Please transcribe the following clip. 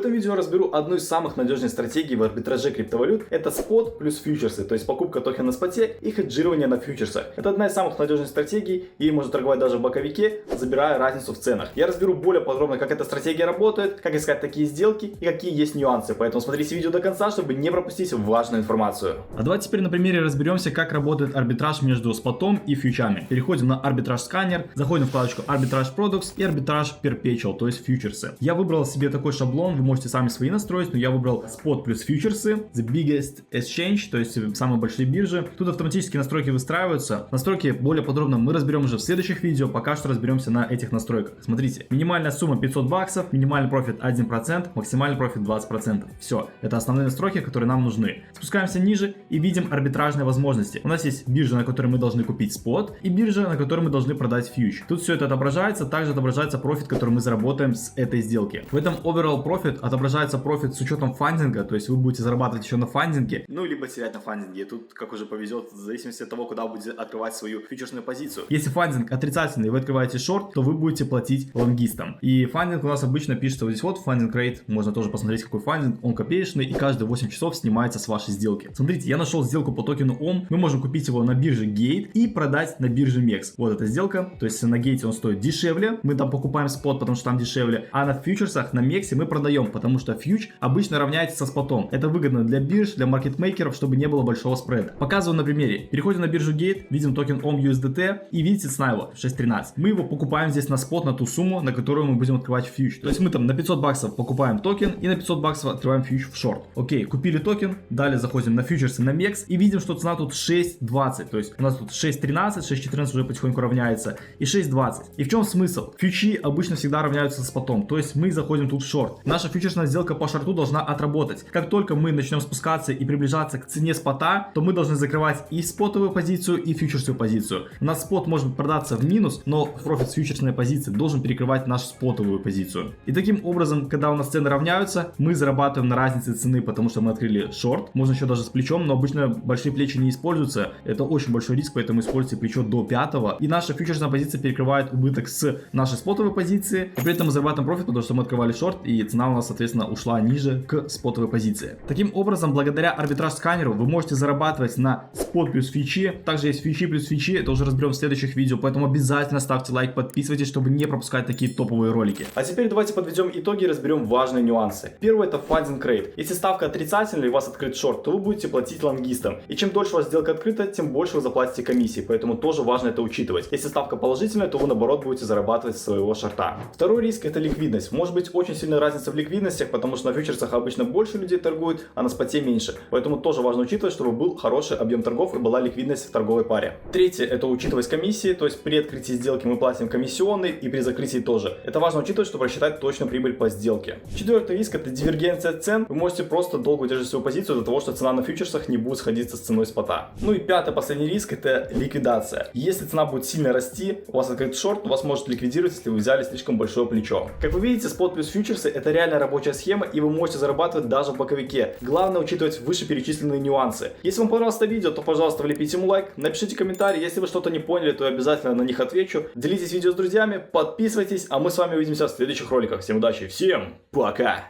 этом видео я разберу одну из самых надежных стратегий в арбитраже криптовалют. Это спот плюс фьючерсы, то есть покупка токена на споте и хеджирование на фьючерсах. Это одна из самых надежных стратегий, ей можно торговать даже в боковике, забирая разницу в ценах. Я разберу более подробно, как эта стратегия работает, как искать такие сделки и какие есть нюансы. Поэтому смотрите видео до конца, чтобы не пропустить важную информацию. А давайте теперь на примере разберемся, как работает арбитраж между спотом и фьючами. Переходим на арбитраж сканер, заходим в вкладочку арбитраж products и арбитраж perpetual, то есть фьючерсы. Я выбрал себе такой шаблон, вы можете сами свои настроить, но я выбрал спот плюс фьючерсы, the biggest exchange, то есть самые большие биржи. Тут автоматически настройки выстраиваются. Настройки более подробно мы разберем уже в следующих видео, пока что разберемся на этих настройках. Смотрите, минимальная сумма 500 баксов, минимальный профит 1%, максимальный профит 20%. Все, это основные настройки, которые нам нужны. Спускаемся ниже и видим арбитражные возможности. У нас есть биржа, на которой мы должны купить спот, и биржа, на которой мы должны продать фьюч. Тут все это отображается, также отображается профит, который мы заработаем с этой сделки. В этом overall profit отображается профит с учетом фандинга, то есть вы будете зарабатывать еще на фандинге, ну либо терять на фандинге. Тут как уже повезет, в зависимости от того, куда вы будете открывать свою фьючерсную позицию. Если фандинг отрицательный и вы открываете шорт, то вы будете платить лонгистам. И фандинг у нас обычно пишется вот здесь вот, фандинг рейт, можно тоже посмотреть, какой фандинг, он копеечный и каждые 8 часов снимается с вашей сделки. Смотрите, я нашел сделку по токену OM, мы можем купить его на бирже Gate и продать на бирже MEX. Вот эта сделка, то есть на Gate он стоит дешевле, мы там покупаем спот, потому что там дешевле, а на фьючерсах, на MEX мы продаем, потому что фьюч обычно равняется со спотом. Это выгодно для бирж, для маркетмейкеров, чтобы не было большого спреда. Показываю на примере. Переходим на биржу Gate, видим токен OM USDT и видите цена его 6.13. Мы его покупаем здесь на спот, на ту сумму, на которую мы будем открывать фьюч. То есть мы там на 500 баксов покупаем токен и на 500 баксов открываем фьюч в шорт. Окей, купили токен, далее заходим на фьючерсы на MEX и видим, что цена тут 6.20. То есть у нас тут 6.13, 6.14 уже потихоньку равняется и 6.20. И в чем смысл? Фьючи обычно всегда равняются с спотом, то есть мы заходим тут в шорт. Наша фьючерсная сделка по шорту должна отработать. Как только мы начнем спускаться и приближаться к цене спота, то мы должны закрывать и спотовую позицию, и фьючерсную позицию. У нас спот может продаться в минус, но профит с фьючерсной позиции должен перекрывать нашу спотовую позицию. И таким образом, когда у нас цены равняются, мы зарабатываем на разнице цены, потому что мы открыли шорт. Можно еще даже с плечом, но обычно большие плечи не используются. Это очень большой риск, поэтому используйте плечо до 5. И наша фьючерсная позиция перекрывает убыток с нашей спотовой позиции. И при этом мы зарабатываем профит, потому что мы открывали шорт, и цена у нас, соответственно, ушла ниже к спотовой позиции. Таким образом, благодаря арбитраж сканеру вы можете зарабатывать на спот плюс фьючи. Также есть фьючи плюс фьючи, это уже разберем в следующих видео, поэтому обязательно ставьте лайк, подписывайтесь, чтобы не пропускать такие топовые ролики. А теперь давайте подведем итоги и разберем важные нюансы. Первый — это фандинг рейт. Если ставка отрицательная и у вас открыт шорт, то вы будете платить лонгистам. И чем дольше у вас сделка открыта, тем больше вы заплатите комиссии, поэтому тоже важно это учитывать. Если ставка положительная, то вы наоборот будете зарабатывать со своего шорта. Второй риск — это ликвидность. Может быть очень сильная разница в ликвидностях, потому что на фьючерсах обычно больше людей торгуют, а на споте меньше. Поэтому тоже важно учитывать, чтобы был хороший объем торгов и была ликвидность в торговой паре. Третье — это учитывать комиссии, то есть при открытии сделки мы платим комиссионный и при закрытии тоже. Это важно учитывать, чтобы рассчитать точную прибыль по сделке. Четвертый риск — это дивергенция цен. Вы можете просто долго удержать свою позицию из-за того, что цена на фьючерсах не будет сходиться с ценой спота. Ну и пятый, последний риск — это ликвидация. Если цена будет сильно расти, у вас открыт шорт, то вас может ликвидировать, если вы взяли слишком большое плечо. Как вы видите, спот плюс фьючерсы — это реально рабочая схема, и вы можете зарабатывать даже в боковике. Главное учитывать вышеперечисленные нюансы. Если вам понравилось это видео, то пожалуйста влепите ему лайк, напишите комментарий, если вы что-то не поняли, то я обязательно на них отвечу. Делитесь видео с друзьями, подписывайтесь, а мы с вами увидимся в следующих роликах. Всем удачи, всем пока!